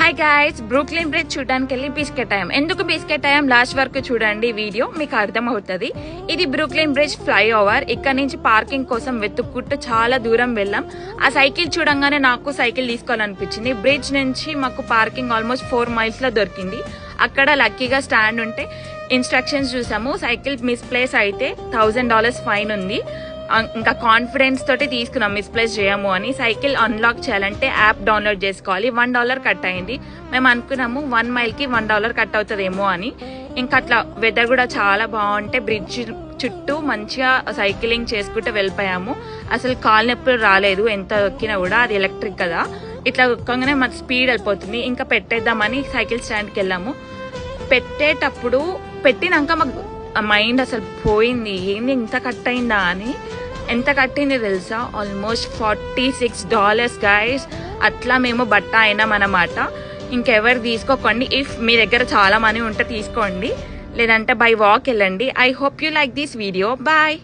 Hi guys, Brooklyn bridge చూడడానికి వెళ్ళి biscuit అయ్యాం. ఎందుకు బిస్కెట్ అయ్యాం లాస్ట్ వరకు చూడండి వీడియో, మీకు అర్థం అవుతుంది. ఇది బ్రూక్లిన్ బ్రిడ్జ్ ఫ్లైఓవర్. ఇక్కడ నుంచి పార్కింగ్ కోసం వెతుక్కుంటూ చాలా దూరం వెళ్ళాం. ఆ సైకిల్ చూడంగానే నాకు సైకిల్ తీసుకోవాలనిపించింది. బ్రిడ్జ్ నుంచి మాకు పార్కింగ్ ఆల్మోస్ట్ 4 miles లో దొరికింది. అక్కడ లక్కీగా స్టాండ్ ఉంటే ఇన్స్ట్రక్షన్స్ చూసాము. సైకిల్ మిస్ప్లేస్ అయితే $1000 ఫైన్ ఉంది. ఇంకా కాన్ఫిడెన్స్ తోటి తీసుకున్నాం మిస్ప్లేస్ చేయము అని. సైకిల్ అన్లాక్ చేయాలంటే యాప్ డౌన్లోడ్ చేసుకోవాలి. $1 కట్ అయింది. మేము అనుకున్నాము 1 mileకి $1 కట్ అవుతుందేమో అని. ఇంకా అట్లా వెదర్ కూడా చాలా బాగుంటే బ్రిడ్జ్ చుట్టూ మంచిగా సైక్లింగ్ చేసుకుంటూ వెళ్ళిపోయాము. అసలు కాలు నొప్పులు రాలేదు ఎంత ఎక్కినా కూడా. అది ఎలక్ట్రిక్ కదా, ఇట్లా ఎక్కగానే మాకు స్పీడ్ వెళ్ళిపోతుంది. ఇంకా పెట్టేద్దామని సైకిల్ స్టాండ్కి వెళ్ళాము. పెట్టేటప్పుడు పెట్టినాక మాకు మైండ్ అసలు పోయింది, ఏంది ఇంత కట్ అయిందా అని. ఎంత కట్టింది తెలుసా? Almost $46 guys. అట్లా మేము బట్ట అయినాం అన్నమాట. ఇంకెవరు తీసుకోకండి. ఇఫ్ మీ దగ్గర చాలా మనీ ఉంటే తీసుకోండి, లేదంటే బై వాక్ వెళ్ళండి. I hope you like this video. Bye.